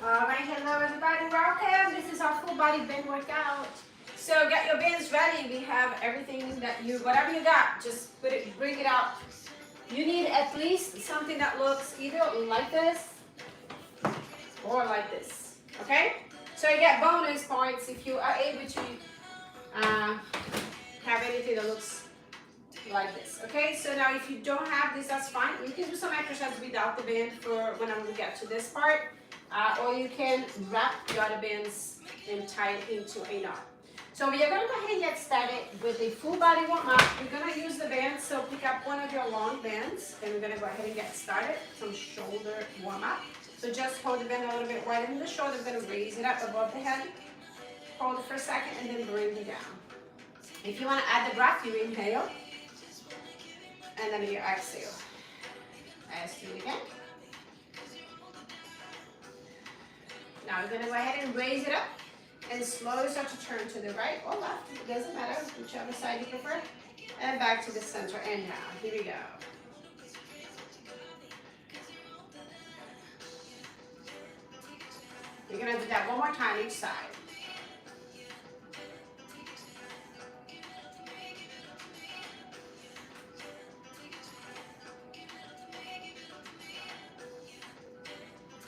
All right, hello everybody, welcome. This is our full body bend workout. So get your bands ready. We have everything that whatever you got, just put it, bring it out. You need at least something that looks either like this or like this, okay? So you get bonus points if you are able to have anything that looks like this, okay? So now if you don't have this, that's fine. You can do some exercise without the band for when we get to this part. Or you can wrap the other bands and tie it into a knot. So we are going to go ahead and get started with a full body warm-up. We're going to use the bands, so pick up one of your long bands, and we're going to go ahead and get started. Some shoulder warm-up. So just hold the band a little bit wider than the shoulder. We're going to raise it up above the head. Hold it for a second, and then bring it down. If you want to add the breath, you inhale, and then you exhale. Let's do it again. Now we're going to go ahead and raise it up and slowly start to turn to the right or left. It doesn't matter, whichever side you prefer. And back to the center and down. Here we go. You're going to do that one more time each side.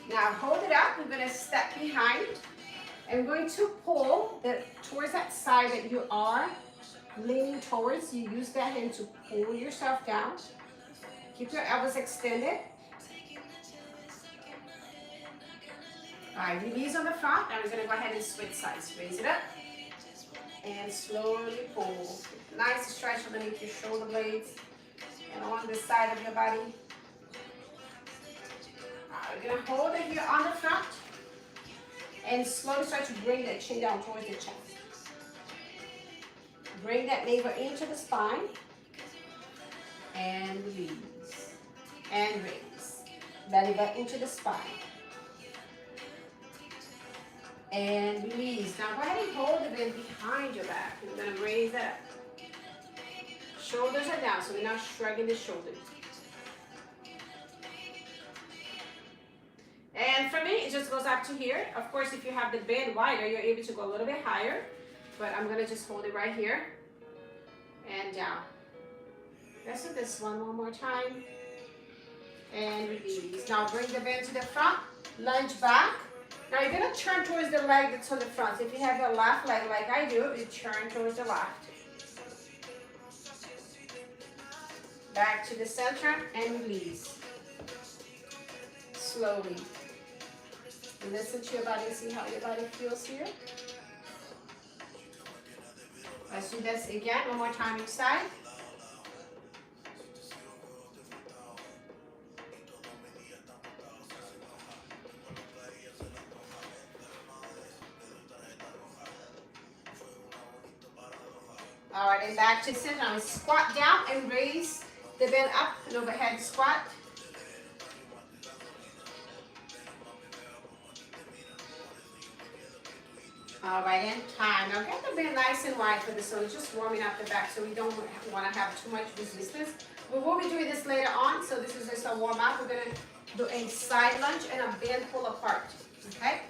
Now hold it up. We're going to step behind. I'm going to pull towards that side that you are leaning towards. You use that hand to pull yourself down. Keep your elbows extended. All right, release on the front. Now we're going to go ahead and switch sides. Raise it up and slowly pull. Nice stretch underneath your shoulder blades and on the side of your body. We're going to hold it here on the front and slowly start to bring that chin down towards the chest. Bring that navel into the spine and release and raise. Belly button into the spine and release. Now go ahead and hold it in behind your back. We're going to raise it up. Shoulders are down, so we're not shrugging the shoulders. And for me, it just goes up to here. Of course, if you have the band wider, you're able to go a little bit higher. But I'm going to just hold it right here and down. Let's do this one more time. And release. Now bring the band to the front. Lunge back. Now you're going to turn towards the leg that's on the front. So if you have your left leg like I do, you turn towards the left. Back to the center and release. Slowly. Listen to your body and see how your body feels here. Let's do this again, one more time each side. All right, and back to center. Now squat down and raise the bend up and overhead squat. All right, and time. Now get the band nice and wide for this one. It's just warming up the back, so we don't want to have too much resistance. We will be doing this later on, so this is just a warm up. We're going to do a side lunge and a band pull apart, okay?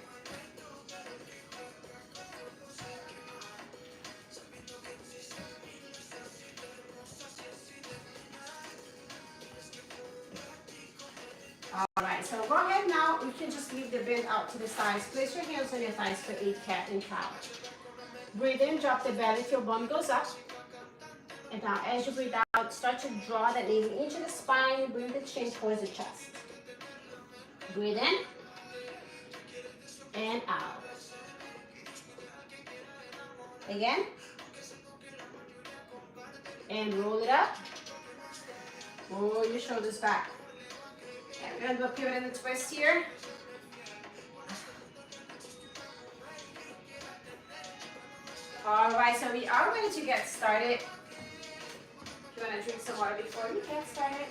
All right, so go ahead now. You can just leave the bend out to the sides. Place your hands on your thighs for a cat and cow. Breathe in, drop the belly till bum goes up. And now as you breathe out, start to draw that navel into the spine. Bring the chin towards the chest. Breathe in and out. Again. And roll it up. Roll your shoulders back. And we're going to go pivot and twist here. All right, so we are ready to get started. If you want to drink some water before you get started.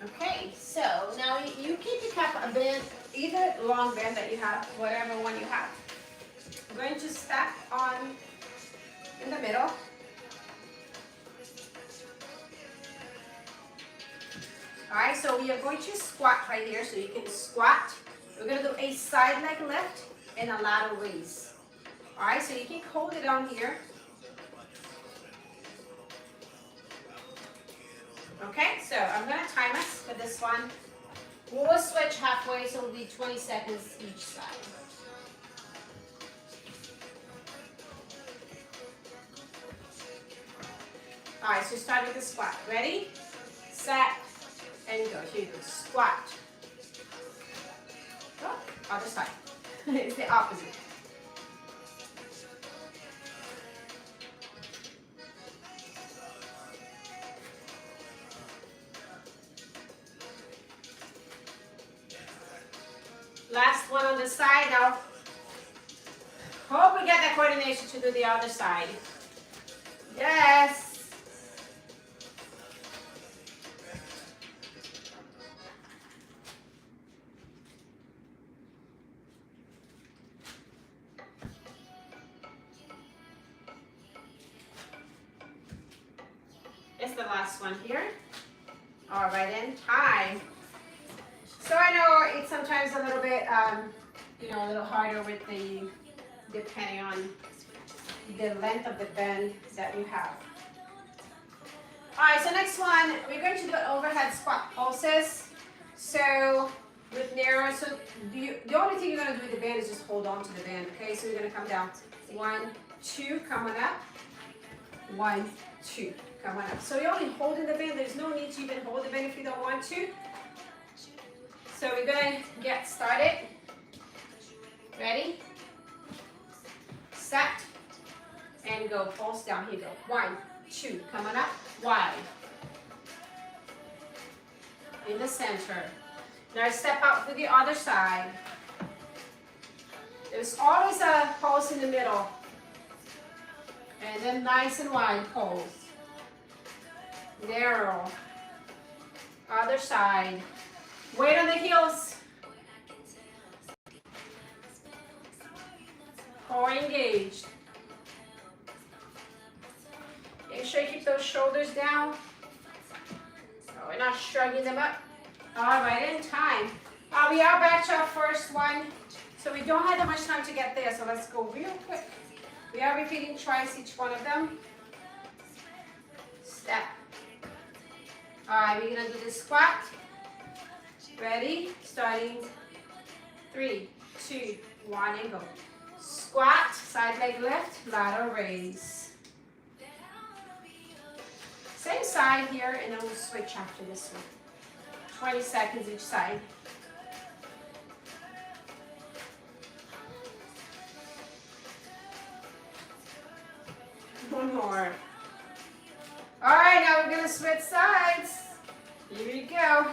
Okay, so now you can pick up a band, either long band that you have, whatever one you have. I'm going to step on in the middle. we are going to squat right here, so you can squat. We're gonna do a side leg lift and a lateral raise. All right, so you can hold it on here. Okay, so I'm gonna time us for this one. We'll switch halfway, so it'll be 20 seconds each side. All right, so start with the squat. Ready, set, and go. Here you go, squat. Oh, other side. It's the opposite. Last one on the side. Now, hope we get that coordination to do the other side. Yes. It's the last one here. All right, and time. So I know it's sometimes a little bit, a little harder with depending on the length of the bend that you have. All right, so next one, we're going to do overhead squat pulses. So with narrow, so the only thing you're gonna do with the band is just hold on to the band, okay? So you're gonna come down, 1, 2, come on up, 1, 2, come on up. So you're only holding the band, there's no need to even hold the band if you don't want to. So we're gonna get started. Ready, set, and go. Pulse down. Here you go. 1, 2. Come on up. Wide. In the center. Now step out to the other side. There's always a pulse in the middle. And then nice and wide pulse. Narrow. Other side. Weight on the heels. Core engaged. Make sure you keep those shoulders down. So we're not shrugging them up. All right, in time. We are back to our first one. So we don't have that much time to get there. So let's go real quick. We are repeating twice each one of them. Step. All right, we're gonna do the squat. Ready? Starting 3, 2, 1, and go. Squat, side leg lift, lateral raise. Same side here, and then we'll switch after this one. 20 seconds each side. One more. All right, now we're gonna switch sides. Here we go.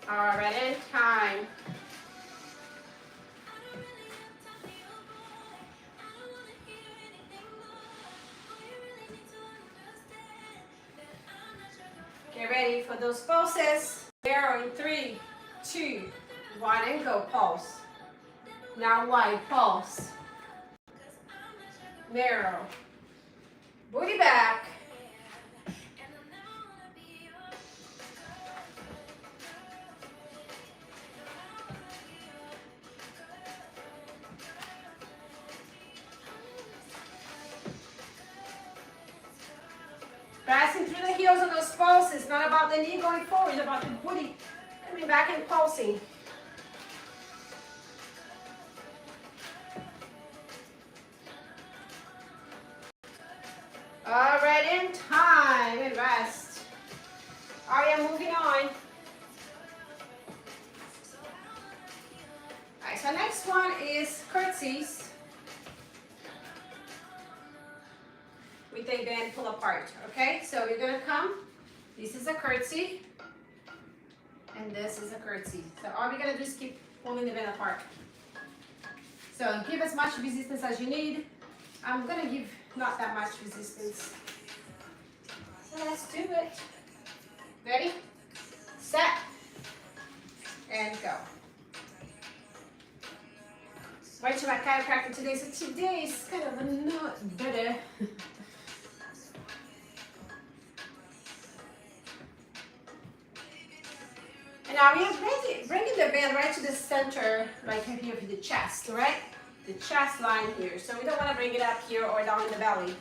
All right, and time. Get ready for those pulses. Narrow in 3, 2, 1, and go. Pulse. Now wide pulse. Narrow. Booty back. Passing through the heels on those pulses. It's not about the knee going forward, it's about the booty coming back and pulsing. All right, in time and rest. All right, I'm moving on. All right, so next one is curtsies. With a band pull apart, okay? So you're gonna come, this is a curtsy, and this is a curtsy. So all we're gonna do is keep pulling the band apart. So give as much resistance as you need. I'm gonna give not that much resistance. So let's do it. Ready? Set. And go. Right to my chiropractor today, so today is kind of a lot better. And now we are bringing the band right to the center, right here for the chest, right? The chest line here. So we don't want to bring it up here or down in the belly.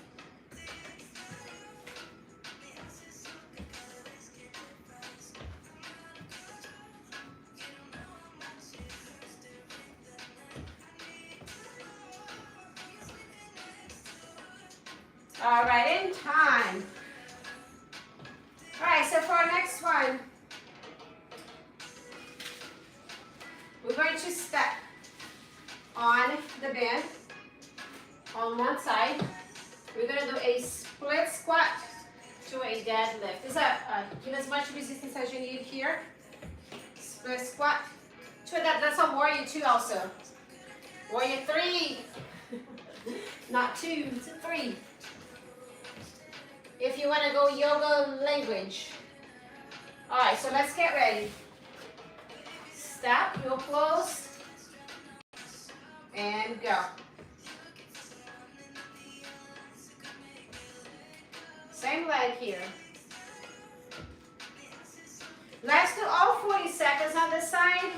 All right, in time. All right, so for our next one, we're going to step on the band on one side. We're going to do a split squat to a deadlift. Give as much resistance as you need here. Split squat to that. That's a warrior 2 also. Warrior 3. Not 2, it's a 3. If you want to go yoga language. All right, so let's get ready. Step, heel close, and go. Same leg here. Let's do all 40 seconds on this side,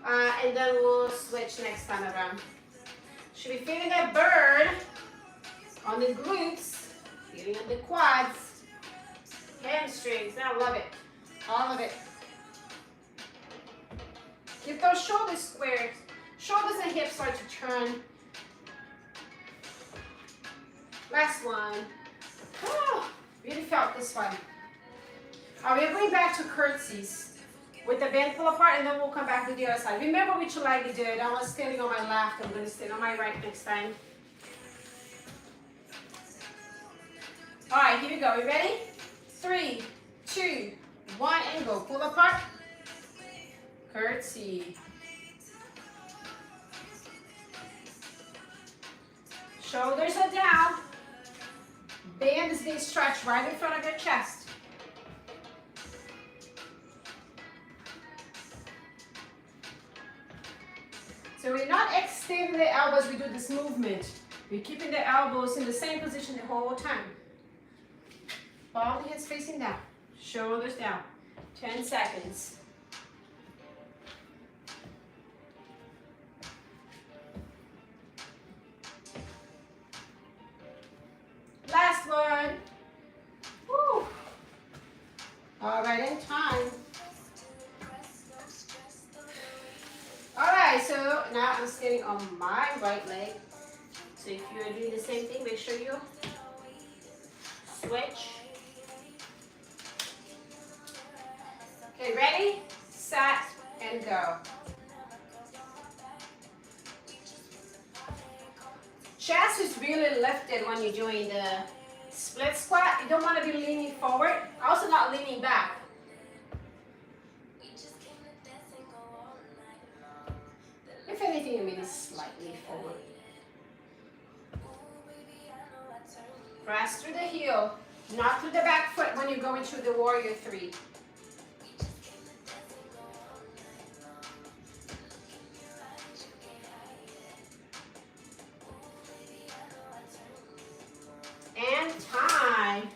and then we'll switch next time around. Should be feeling that burn on the glutes. Feeling on the quads, hamstrings. I love it. All of it. Keep those shoulders squared. Shoulders and hips start to turn. Last one. Oh, really felt this one. All right, we're going back to curtsies with the band pull apart, and then we'll come back to the other side. Remember which leg you did. I was standing on my left. I'm going to stand on my right next time. All right, here we go. You ready? 3, 2, 1, and go. Pull apart. Curtsy. Shoulders are down. Band is being stretched right in front of your chest. So we're not extending the elbows. We do this movement. We're keeping the elbows in the same position the whole time. Ball the heads facing down, shoulders down. 10 seconds. Last one. Woo. All right, in time. All right, so now I'm standing on my right leg. So if you're doing the same thing, make sure you switch. Okay, ready, set, and go. Chest is really lifted when you're doing the split squat. You don't want to be leaning forward, also not leaning back. If anything, you mean slightly forward. Press through the heel, not through the back foot when you're going through the warrior 3. And time.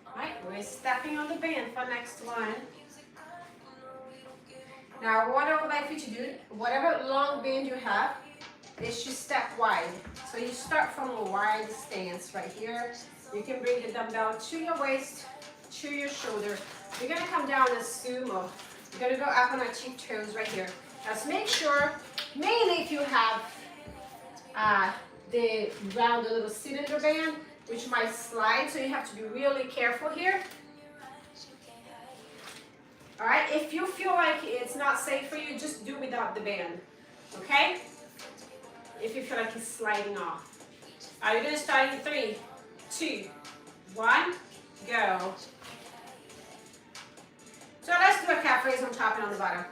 All right, we're stepping on the band for next one. Now, what I would like you to do, whatever long band you have, is to step wide. So you start from a wide stance right here. You can bring the dumbbell to your waist, to your shoulder. You're gonna come down as sumo. You're gonna go up on our cheek toes right here. Just make sure, mainly if you have the round little cylinder band, which might slide, so you have to be really careful here. All right, if you feel like it's not safe for you, just do without the band, okay? If you feel like it's sliding off. All right, we're gonna start in 3, 2, 1, go. So let's do a calf raise on top and on the bottom.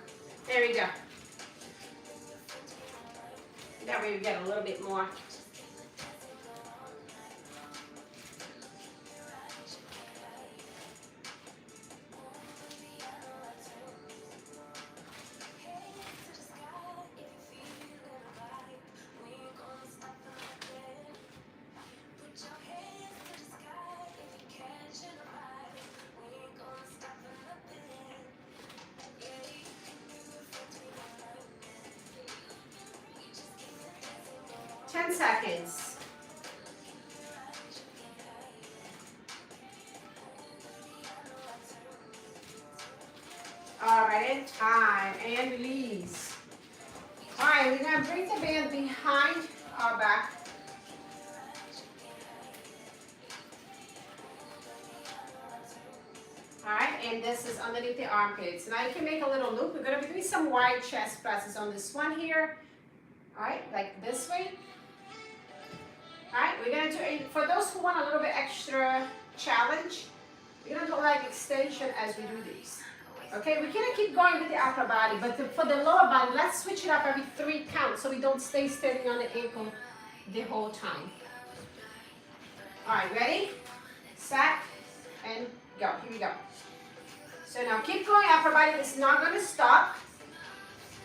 There we go. That way we get a little bit more. 10 seconds. All right, and time, and release. All right, we're gonna bring the band behind our back. All right, and this is underneath the armpits. Now you can make a little loop. We're gonna be doing some wide chest presses on this one here. All right, like this way. All right, we're gonna do a, for those who want a little bit extra challenge, we're gonna do like extension as we do these. Okay, we're gonna keep going with the upper body, but for the lower body, let's switch it up every 3 counts so we don't stay standing on the ankle the whole time. All right, ready, set, and go. Here we go. So now keep going, upper body is not gonna stop.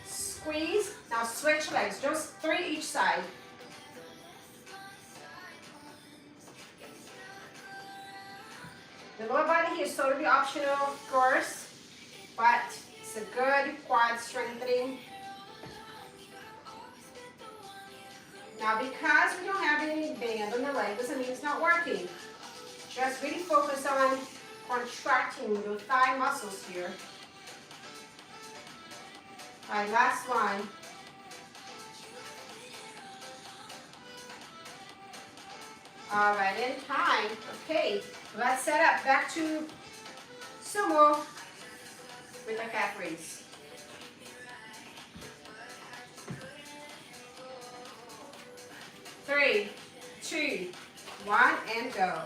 Squeeze, now switch legs, just 3 each side. The lower body here is totally optional, of course, but it's a good quad strengthening. Now because we don't have any band on the leg, doesn't mean it's not working. Just really focus on contracting your thigh muscles here. All right, last one. All right, in time. Okay, let's set up back to sumo with a calf raise. Three, two, one, and go.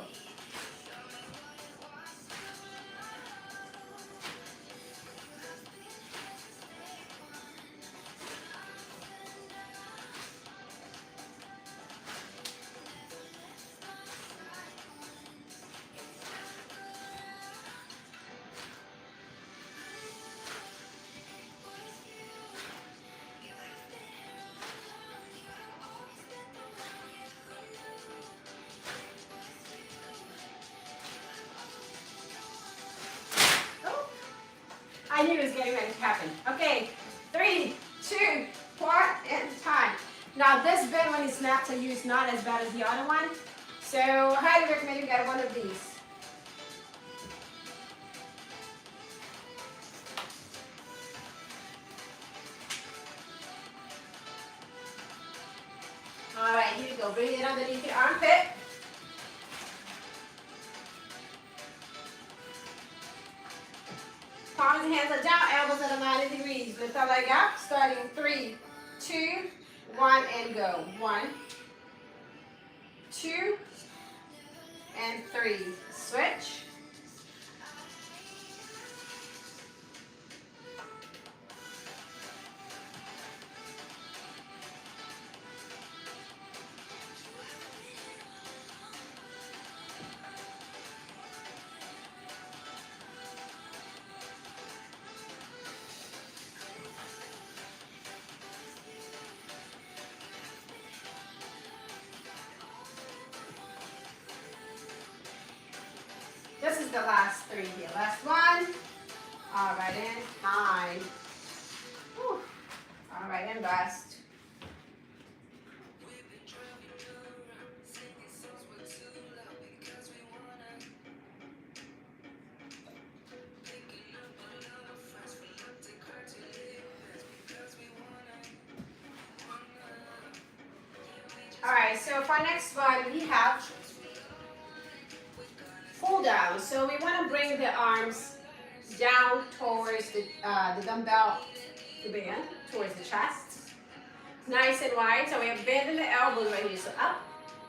I knew it was getting ready to happen. Okay, 3, 2, 1, and time. Now this bend when it snaps on you is not as bad as the other one. So highly recommend you get one of these. All right, here we go. Bring it underneath the armpit. Palms and hands are down, elbows at 90 degrees. Lift our leg up, starting 3, 2, 1, and go. 1, 2, and 3. Switch. This is the last 3 here. Last one. All right, and time. Whew. All right, and rest. All right, so for our next one, we have pull down. So we want to bring the arms down towards the dumbbell, the band, towards the chest. Nice and wide. So we are bending the elbows right here. So up,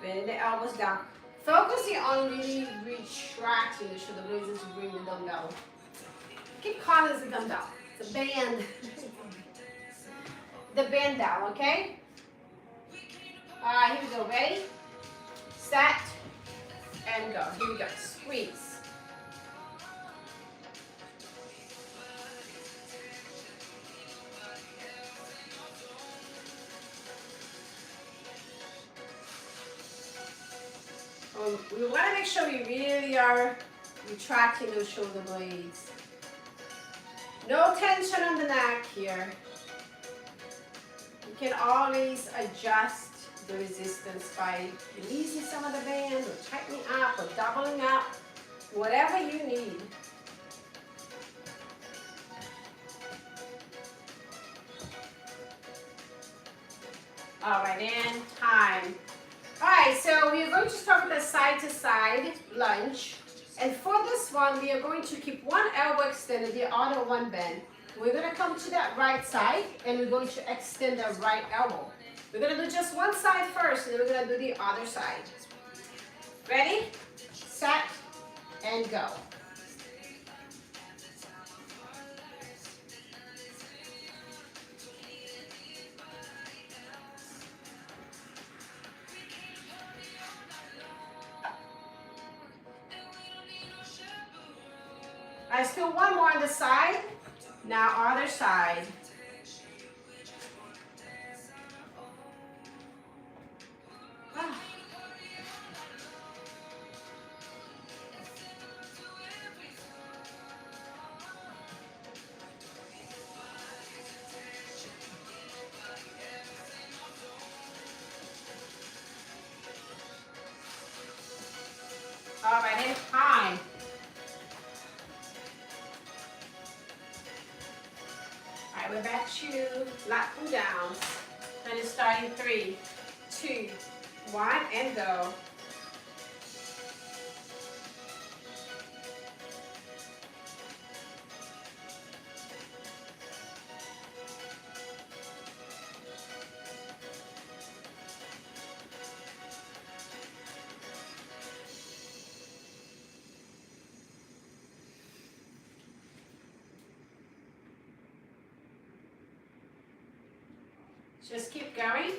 bending the elbows down. Focusing on really retracting the shoulder blades as you bring the dumbbell. Keep calling this the dumbbell. The band. The band down, okay? All right, here we go. Ready? Set. And go. Here we go. Squeeze. We want to make sure we really are retracting those shoulder blades. No tension on the neck here. You can always adjust the resistance by releasing some of the band or tightening up or doubling up, whatever you need. All right, and time. All right, so we are going to start with a side-to-side lunge. And for this one, we are going to keep one elbow extended, the other one bent. We're going to come to that right side, and we're going to extend the right elbow. We're going to do just one side first, and then we're going to do the other side. Ready, set, and go. I still one more on the side. Now other side. Ah. All right, and time. All right, we're back to lat pull downs. And it's starting 3, 2, 1, and go. Just keep going.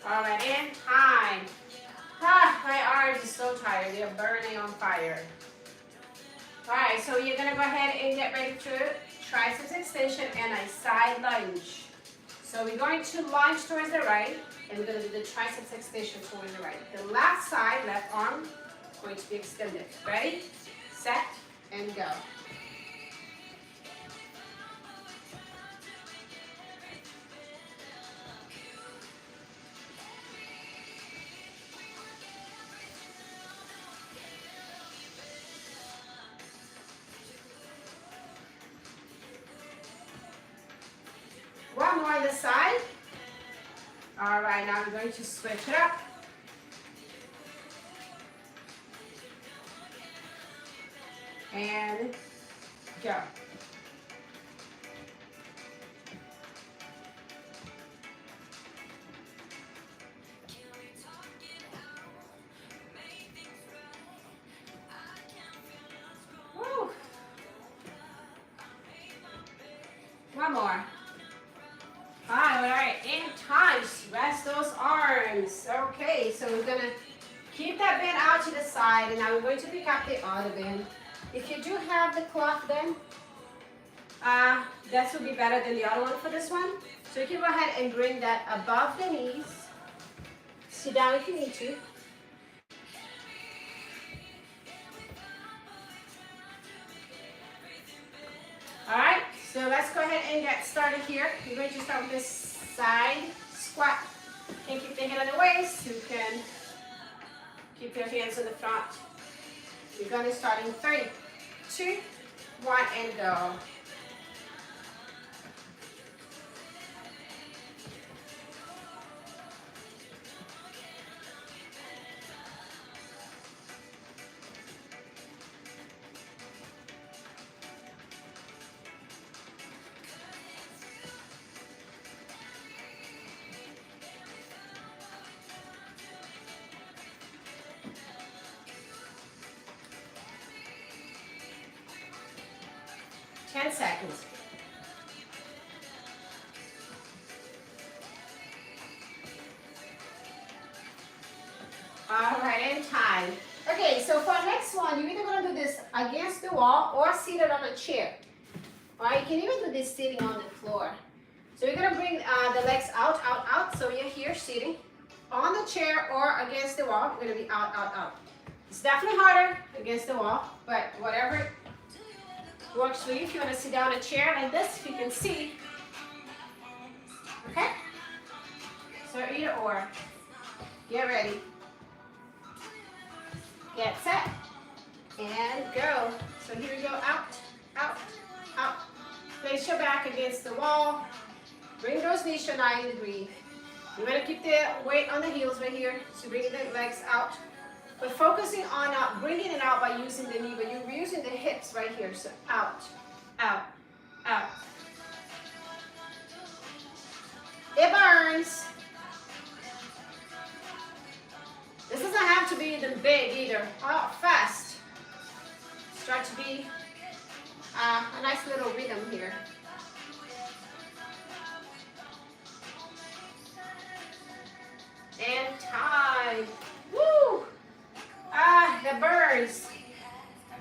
All right, and time. Ah, my arms are so tired. They're burning on fire. All right, so you're gonna go ahead and get ready to triceps extension and a side lunge. So we're going to lunge towards the right, and we're gonna do the triceps extension towards the right. The left side, left arm, going to be extended. Ready, set, and go. One more on the side. All right, now we're going to switch it up. And go. Woo. One more. All right, and time. Rest those arms. Okay, so we're gonna keep that band out to the side, and now we're going to pick up the other band. If you do have the cloth then, that will be better than the other one for this one. So you can go ahead and bring that above the knees. Sit down if you need to. All right, so let's go ahead and get started here. We're going to start with this side squat. You can keep the hand on the waist. You can keep your hands in the front. We're going to start in 3, 2, 1, and go. Seconds. All right, and time. Okay, so for our next one, you're either going to do this against the wall or seated on a chair. All right, you can even do this sitting on the floor. So you're going to bring the legs out, out, out. So you're here sitting on the chair or against the wall. You're going to be out, out, out. It's definitely harder against the wall, but whatever works for you. If you want to sit down in a chair like this, if you can see. Okay? So either or. Get ready. Get set. And go. So here we go. Out, out, out. Place your back against the wall. Bring those knees to 90 degrees. You want to keep the weight on the heels right here. So bring the legs out. But focusing on not bringing it out by using the knee, but you're using the hips right here. So out, out, out. It burns. This doesn't have to be the big either. Oh, fast. Start to be a nice little rhythm here. And time. Woo! That burns.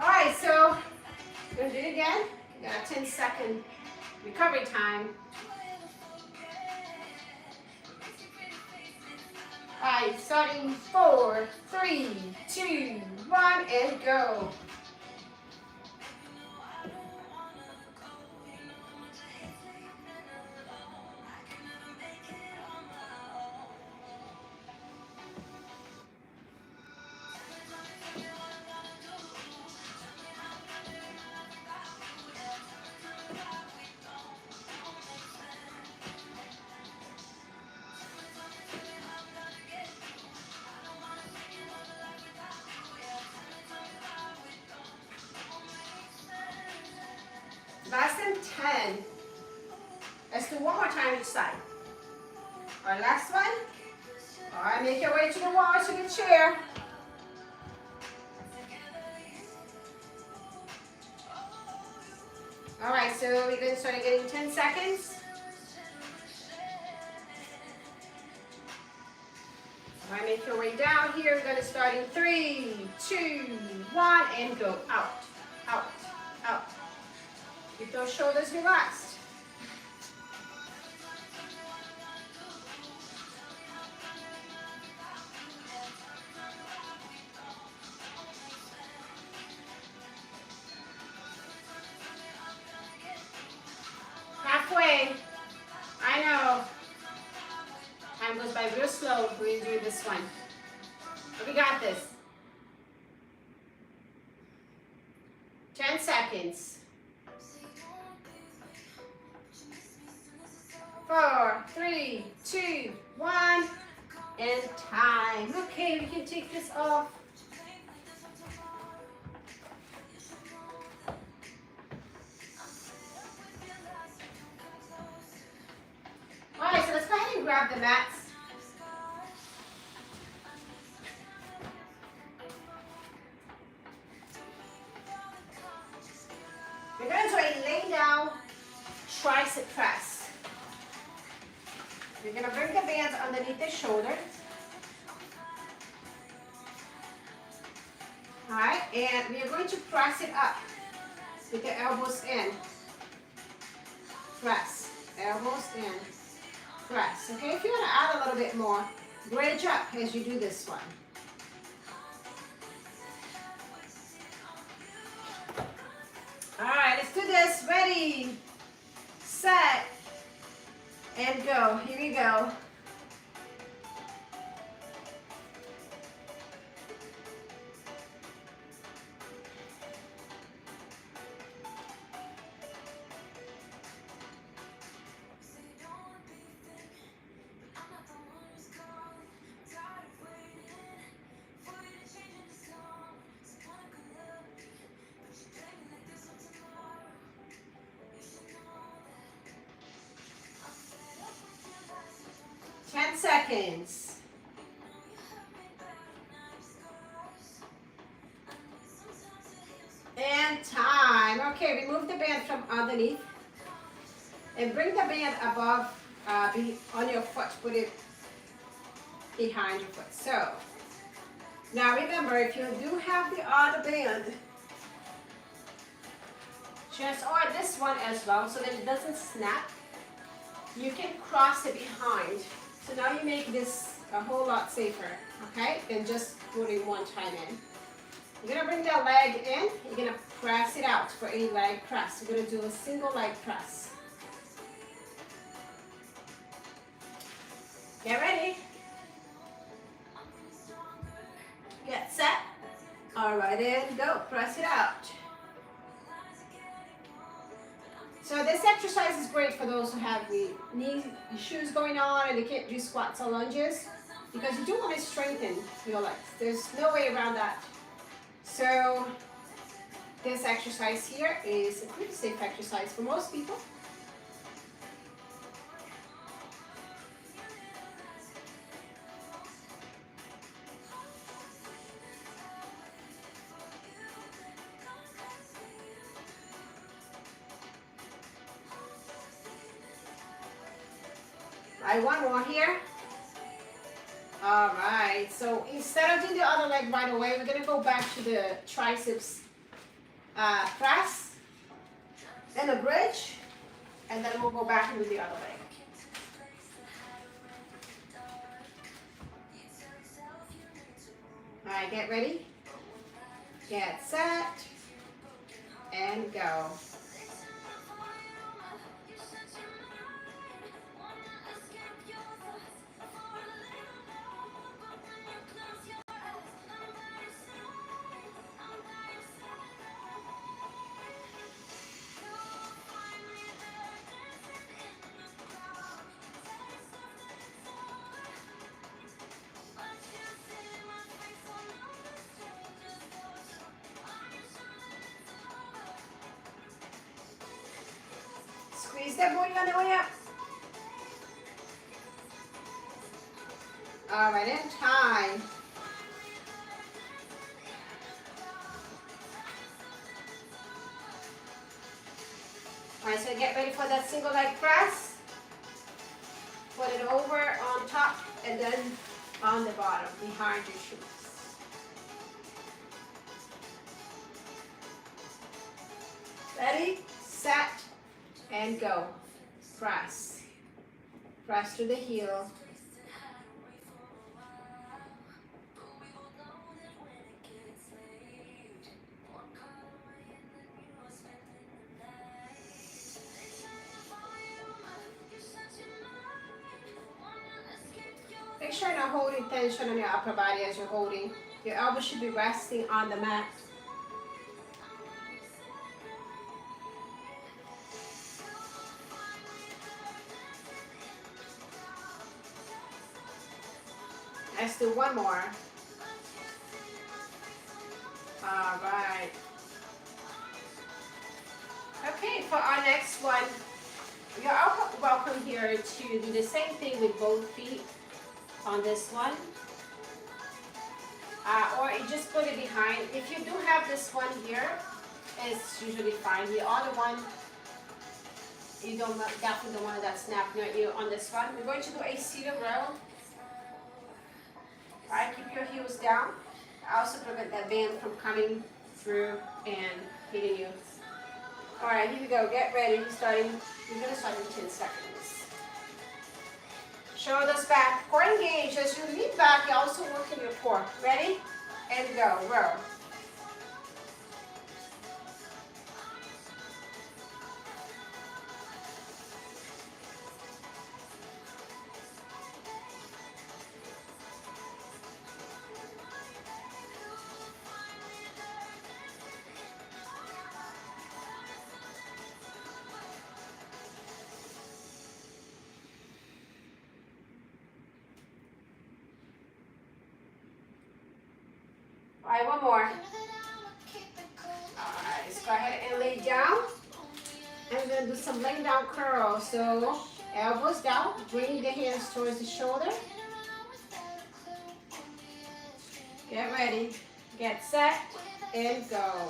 All right, so we're gonna do it again. We got a 10-second recovery time. All right, starting 4, 3, 2, 1, and go. Less than 10. Let's do one more time each side. All right, last one. All right, make your way to the wall, to the chair. All right, so we're going to start getting 10 seconds. All right, make your way down here. We're going to start in 3, 2, 1, and go out, out, out. Keep those shoulders relaxed. Halfway. I know. Time goes by real slow when you do this one. But we got this. 10 seconds. 4, 3, 2, 1, and time. Okay, we can take this off. All right, so let's go ahead and grab the mats. We're going to do a lay down tricep press. You're going to bring the bands underneath the shoulder. All right, and we are going to press it up with the elbows in. Press, elbows in, press. Okay, if you want to add a little bit more, bridge up as you do this one. All right, let's do this. Ready, set, and go. Here we go. Seconds. And time. Okay, remove the band from underneath and bring the band above, on your foot. Put it behind your foot. So, now remember, if you do have the other band, just or this one as well, so that it doesn't snap, you can cross it behind. So now you make this a whole lot safer, okay, than just putting one time in. You're gonna bring that leg in. You're gonna press it out for a leg press. We're gonna do a single leg press. Get ready. Get set. All right, and go. Press it out. So this exercise is great for those who have the knee issues going on and they can't do squats or lunges, because you do want to strengthen your legs. There's no way around that. So this exercise here is a pretty safe exercise for most people. All right, one more here. All right, so instead of doing the other leg right away, we're gonna go back to the triceps press, then a bridge, and then we'll go back and do the other leg. All right, get ready, get set, and go. Squeeze that booty on the way up. All right, in time. All right, so get ready for that single leg press. Put it over on top and then on the bottom, behind your shoes. Ready, set, and go. Press. Press to the heel. Make sure you're not holding tension on your upper body as you're holding. Your elbow should be resting on the mat. Let's do one more. All right. Okay, for our next one, you're welcome here to do the same thing with both feet on this one. Or you just put it behind. If you do have this one here, it's usually fine. The other one, you don't definitely don't want that snap near you on this one. We're going to do a seated row. All right, keep your heels down. Also prevent that band from coming through and hitting you. All right, here we go. Get ready. You're gonna start in 10 seconds. Shoulders back, core engaged. As you lean back, you're also working your core. Ready? And go. Row. All right, one more. All right, let's go ahead and lay down. And we're gonna do some laying down curls. So elbows down, bring the hands towards the shoulder. Get ready, get set, and go.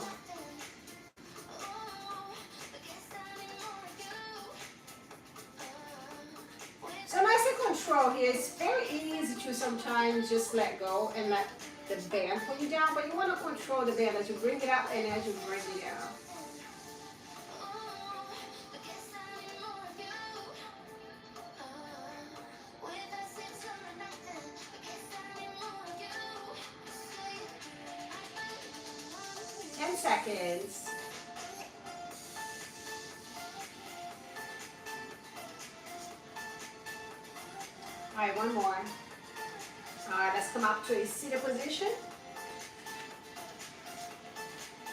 So nice and control here. It's very easy to sometimes just let go and let the band pull you down, but you want to control the band as you bring it up and as you bring it down. 10 seconds. All right, one more. All right, let's come up to a seated position.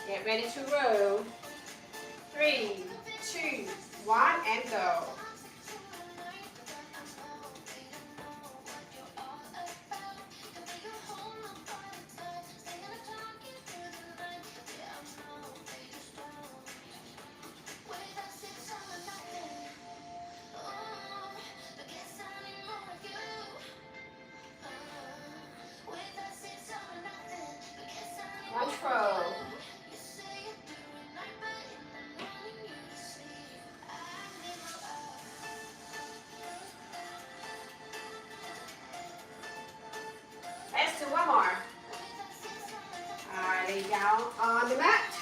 Get ready to roll. 3, 2, 1, and go. Lunge roll. Let's do one more. All right, lay down on the mat.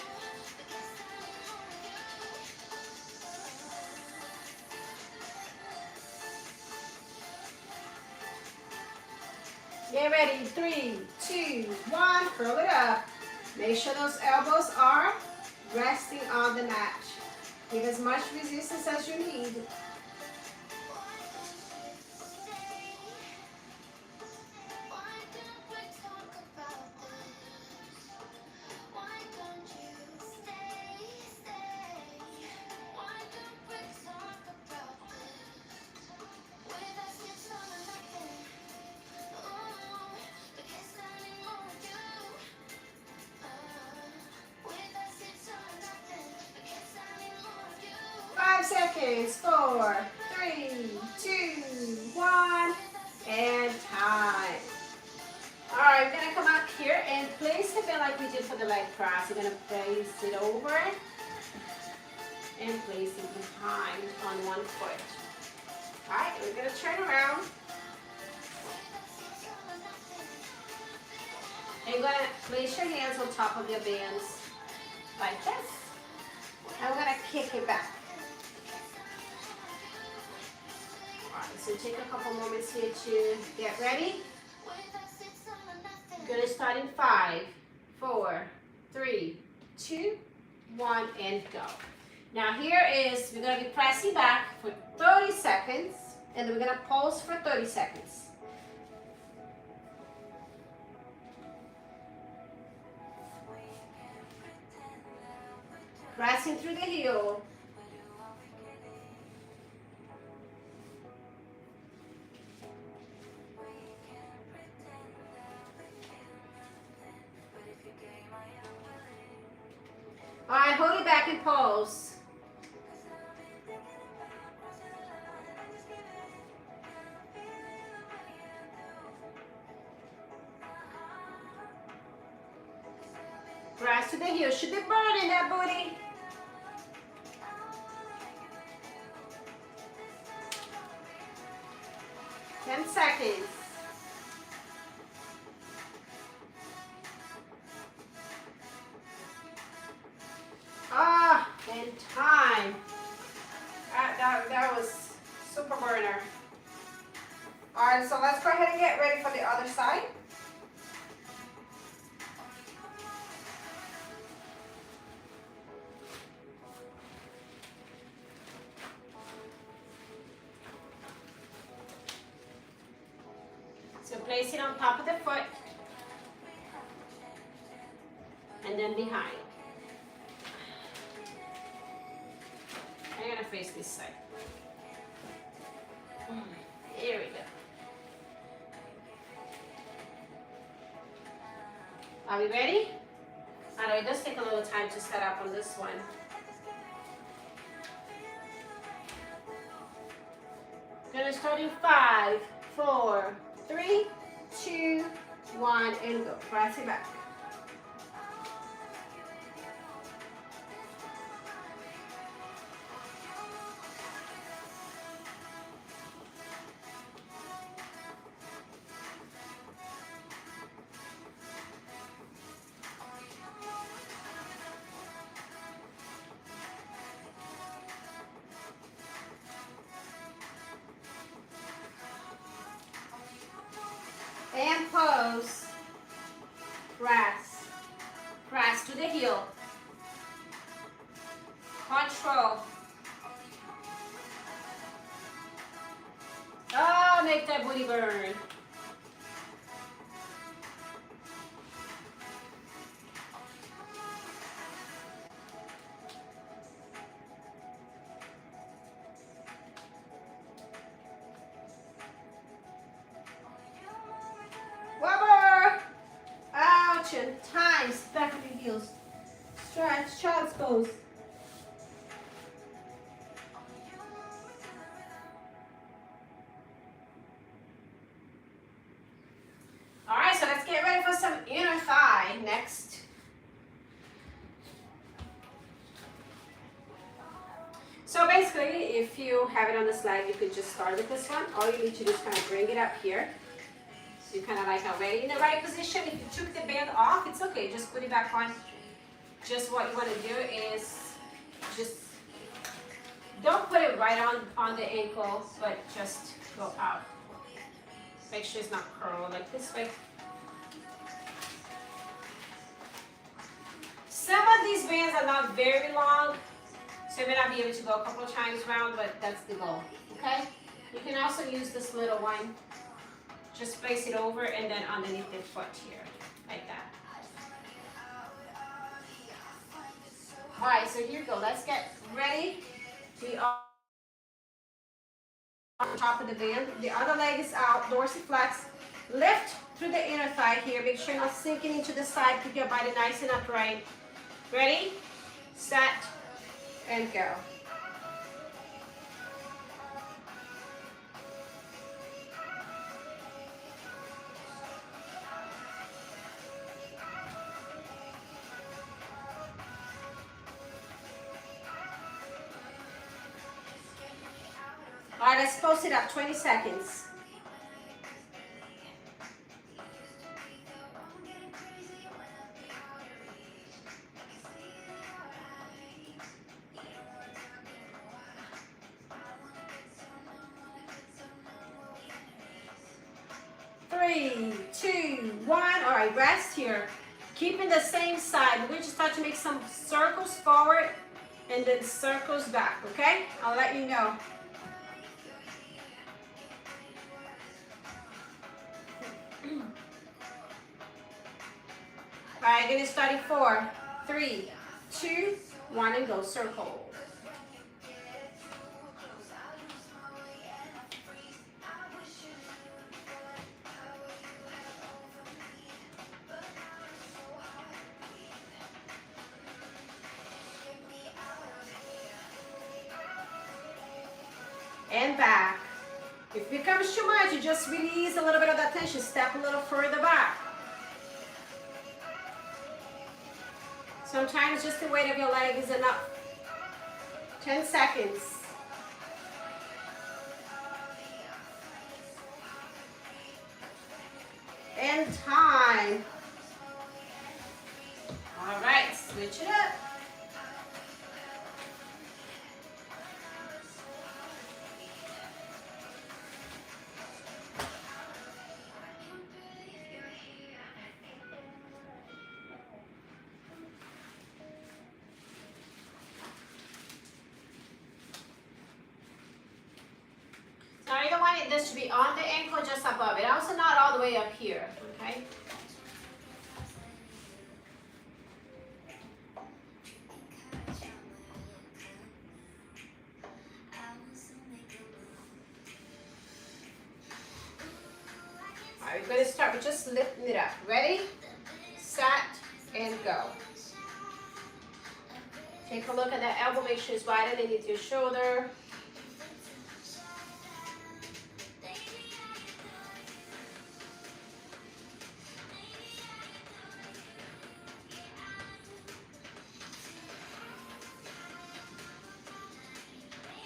Get ready. 3, 2, 1. Curl it up. Make sure those elbows are resting on the mat. Give as much resistance as you need. Seconds. 4, 3, 2, 1, and time. All right, we're gonna come up here and place the band like we did for the leg press. We're gonna place it over and place it behind on one foot. All right, we're gonna turn around. And you're gonna place your hands on top of your bands like this. And we're gonna kick it back. So take a couple moments here to get ready. We're going to start in 5, 4, 3, 2, 1, and go. Now here is, we're going to be pressing back for 30 seconds, and then we're going to pulse for 30 seconds. Pressing through the heel. All right, hold it back and pulse. Press to the heel. Should be burning that booty. Ten seconds. And time. That was super burner. All right, so let's go ahead and get ready for the other side. So place it on top of the foot and then behind. I'm gonna face this side. Here we go. Are we ready? I know it does take a little time to set up on this one. Gonna start in 5, 4, 3, 2, 1, and go. Press it back. And pose. Press. Press to the heel. Control. Oh, make that booty burn. One more. Ouch, and times, back of your heels. Stretch, child's pose. All right, so let's get ready for some inner thigh next. So basically, if you have it on the slide, you could just start with this one. All you need to do is kind of bring it up here. So you're kind of like already in the right position. If you took the band off, it's okay. Just put it back on. Just what you want to do is just don't put it right on the ankle, but just go out. Make sure it's not curled like this way. Some of these bands are not very long, so you may not be able to go a couple of times around, but that's the goal, okay? You can also use this little one. Just place it over and then underneath the foot here, like that. All right, so here we go. Let's get ready. We are on top of the band. The other leg is out, dorsiflex. Lift through the inner thigh here. Make sure you're not sinking into the side. Keep your body nice and upright. Ready, set, and go. All right, let's post it up, 20 seconds. Three, two, one. All right, rest here. Keeping the same side. We're just start to make some circles forward and then circles back, okay? I'll let you know. All right, gonna start in 4, 3, 2, 1, and go circle. And back. If it becomes too much, you just release a little bit of that tension. Step a little further back. Sometimes just the weight of your leg is enough. 10 seconds. And time. All right, switch it up. Now you don't want this to be on the ankle, just above it. Also not all the way up here, okay? All right, we're going to start with just lifting it up. Ready, set, and go. Take a look at that elbow. Make sure it's wide underneath your shoulder.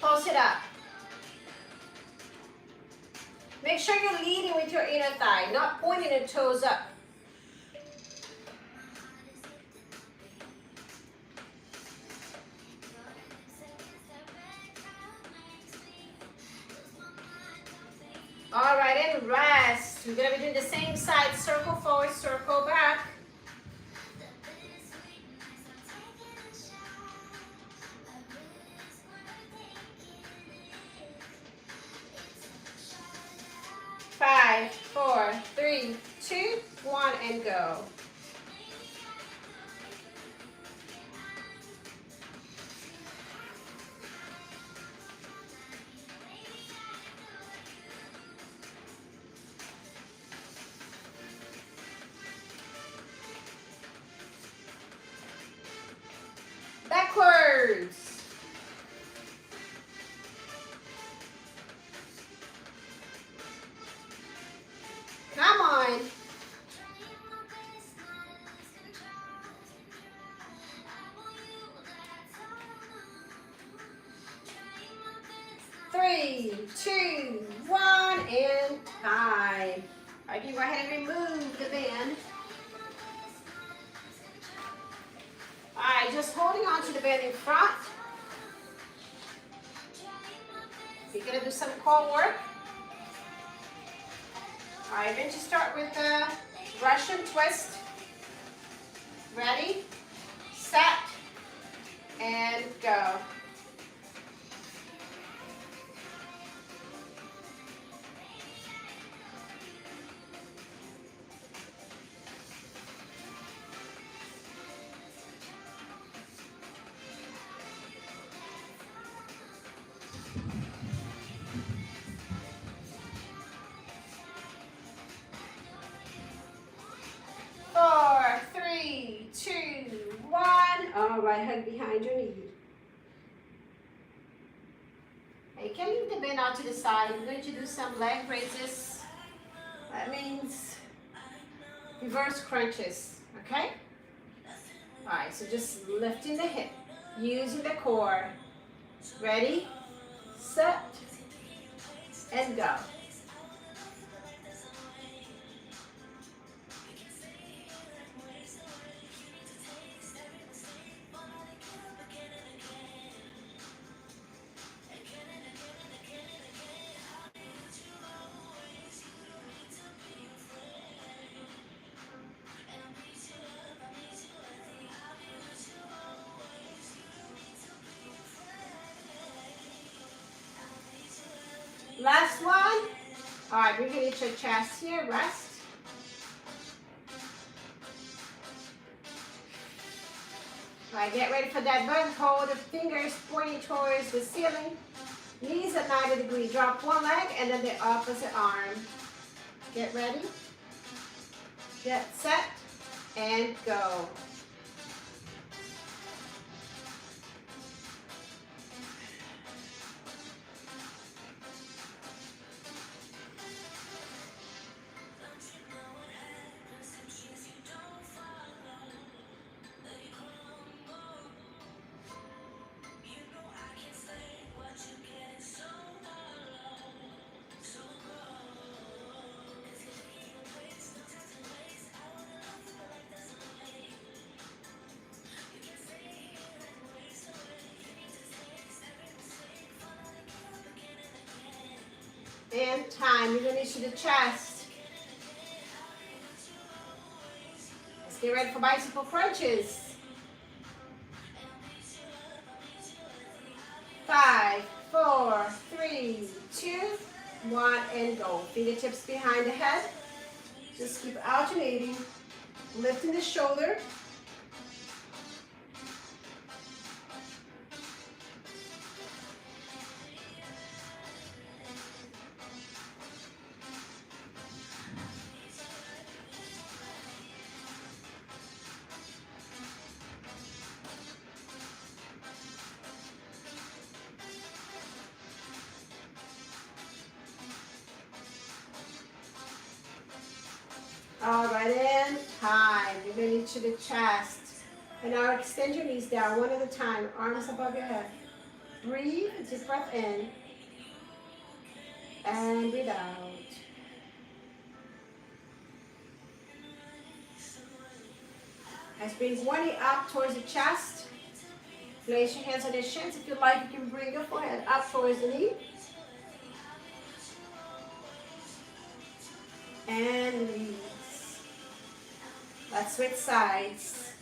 Pulse it up. Make sure you're leading with your inner thigh, not pointing the toes up. All right, and rest. We're gonna be doing the same side, circle forward, circle back. 3, 2, 1, and time. I can go ahead and remove the band. All right, just holding on to the band in front. We're gonna do some core work. All right, then you start with the Russian twist. Ready, set, and go. Four, three, two, one. All right, hug behind your knee. You can leave the band out to the side. We're going to do some leg raises. That means reverse crunches, okay? All right, so just lifting the hip, using the core. Ready, set, and go. Last one. All right, we're gonna get your chest here, rest. All right, get ready for that bug. Hold the fingers pointing towards the ceiling. Knees at 90 degrees. Drop one leg and then the opposite arm. Get ready. Get set and go. And time. You're going to issue the chest. Let's get ready for bicycle crunches. 5, 4, 3, 2, 1, and go. Fingertips behind the head. Just keep alternating. Lifting the shoulder. All right, and time. You're going into the chest. And now extend your knees down one at a time. Arms above your head. Breathe. Deep breath in. And breathe out. Let's bring one knee up towards the chest. Place your hands on your shins. If you like, you can bring your forehead up towards the knee. And release. Let's switch sides.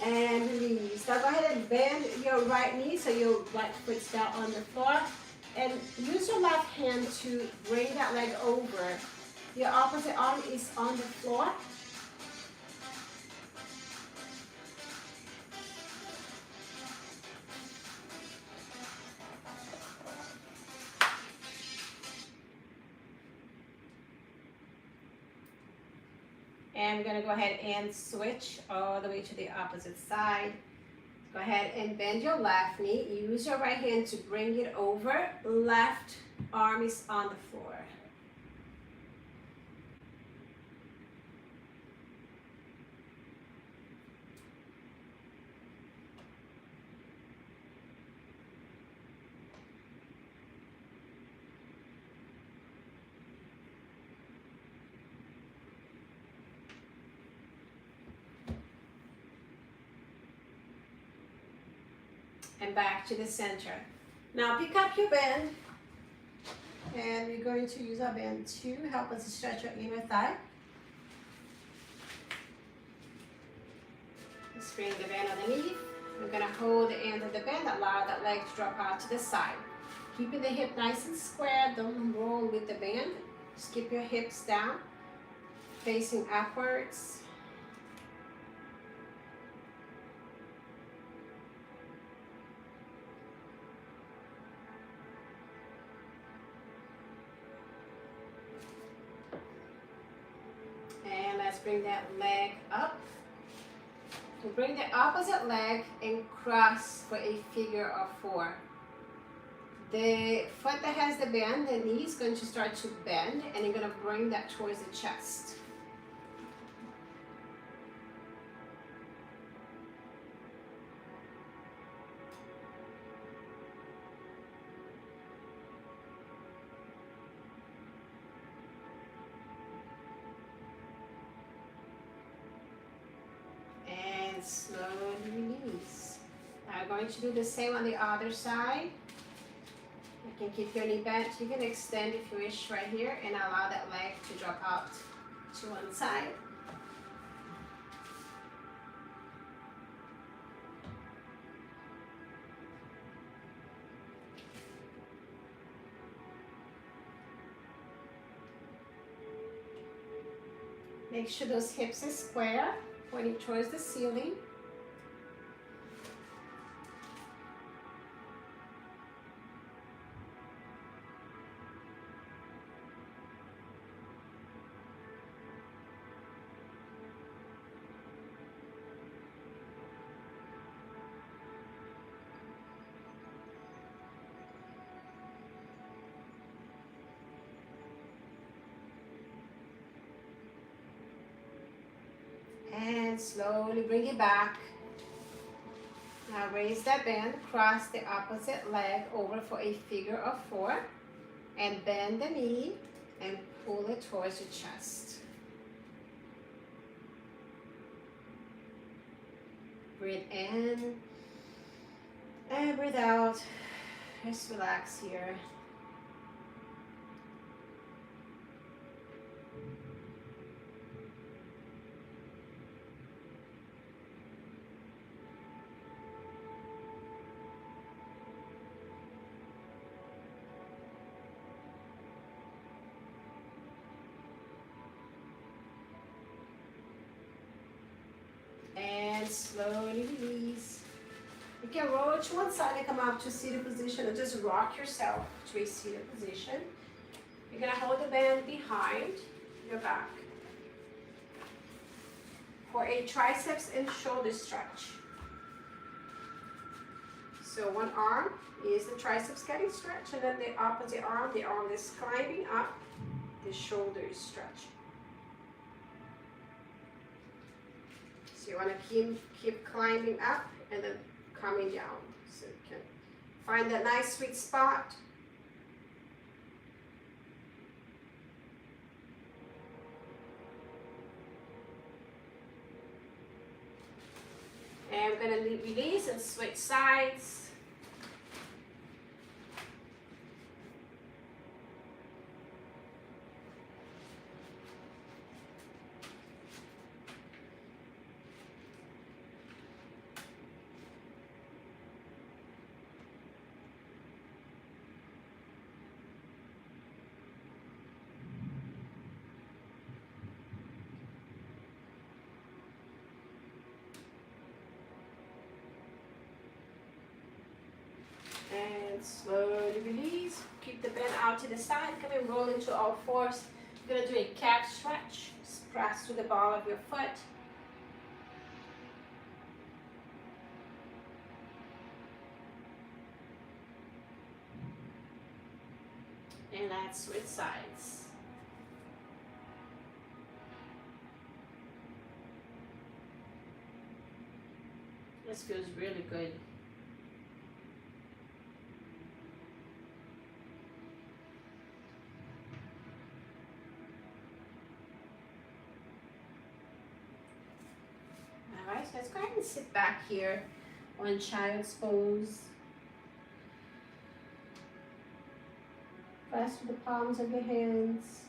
And release. Now go ahead and bend your right knee so your right foot's down on the floor. And use your left hand to bring that leg over. Your opposite arm is on the floor. And we're going to go ahead and switch all the way to the opposite side. Go ahead and bend your left knee. Use your right hand to bring it over. Left arm is on the floor. and back to the center. Now pick up your band, and we're going to use our band to help us stretch our inner thigh. Let's bring the band underneath. We're gonna hold the end of the band, allow that leg to drop out to the side. Keeping the hip nice and square, don't roll with the band. Just keep your hips down, facing upwards. And let's bring that leg up. To bring the opposite leg and cross for a figure of 4. The foot that has the bend, the knee is going to start to bend, and you're going to bring that towards the chest. And slowly release. Now I'm going to do the same on the other side. You can keep your knee bent. You can extend if you wish right here and allow that leg to drop out to one side. Make sure those hips are square, pointing towards the ceiling. And slowly bring it back. Now raise that band, cross the opposite leg over for a figure of 4, and bend the knee and pull it towards your chest. Breathe in and breathe out. Just relax here. And slowly release. You can roll to one side and come up to seated position, or just rock yourself to a seated position. You're gonna hold the band behind your back for a triceps and shoulder stretch. So one arm is the triceps getting stretched, and then the opposite arm, the arm is climbing up, the shoulder is stretched. So you want to keep climbing up and then coming down. So you can find that nice sweet spot. And we're going to release and switch sides. And slowly release. Keep the bend out to the side. Come and roll into all fours. You're going to do a calf stretch. Just press to the ball of your foot. And let's switch sides. This feels really good. Alright, so let's go ahead and sit back here on child's pose. press with the palms of your hands.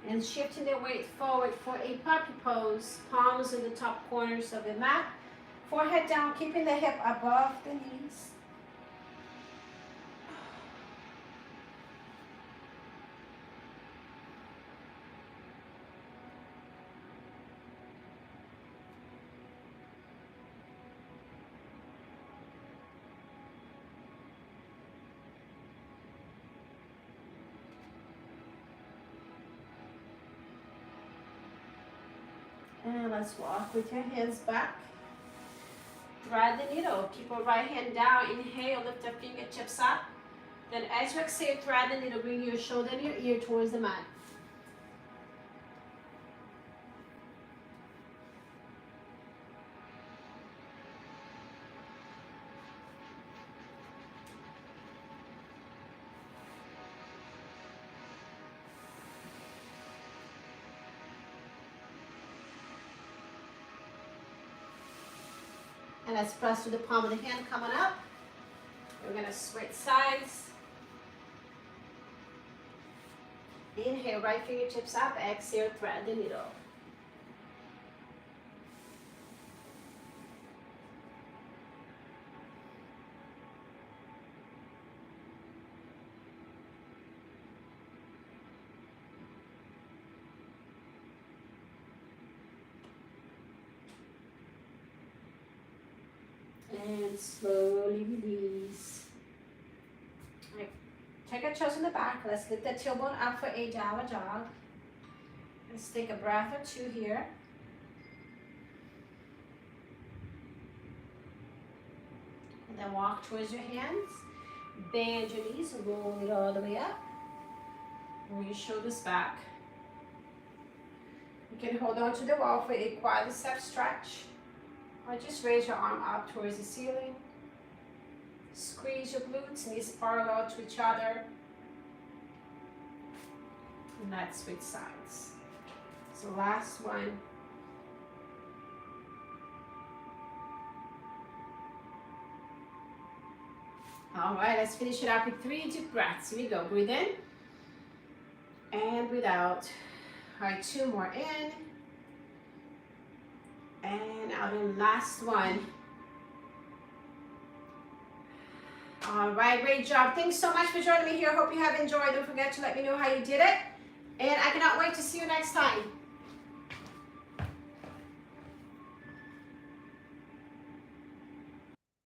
And shifting the weight forward for a puppy pose. Palms in the top corners of the mat. Forehead down, keeping the hip above the knees. And let's walk with your hands back. Thread the needle. Keep your right hand down. Inhale, lift your fingertips up. Then as you exhale, thread the needle. Bring your shoulder and your ear towards the mat. And let's press to the palm of the hand coming up. We're going to switch sides. Inhale, right fingertips up. Exhale, thread the needle. And slowly release. All right. Take a toes in the back. Let's lift the tailbone up for a downward dog. Let's take a breath or two here. And then walk towards your hands. Bend your knees, roll it all the way up. Roll your shoulders back. You can hold on to the wall for a quadricep stretch. Or just raise your arm up towards the ceiling. Squeeze your glutes, knees parallel to each other. And let's switch sides. So last one. All right, let's finish it up with 3 deep breaths. Here we go. Breathe in and breathe out. All right, 2 more in. And out in last one. All right, great job. Thanks so much for joining me here. Hope you have enjoyed. Don't forget to let me know how you did it. And I cannot wait to see you next time.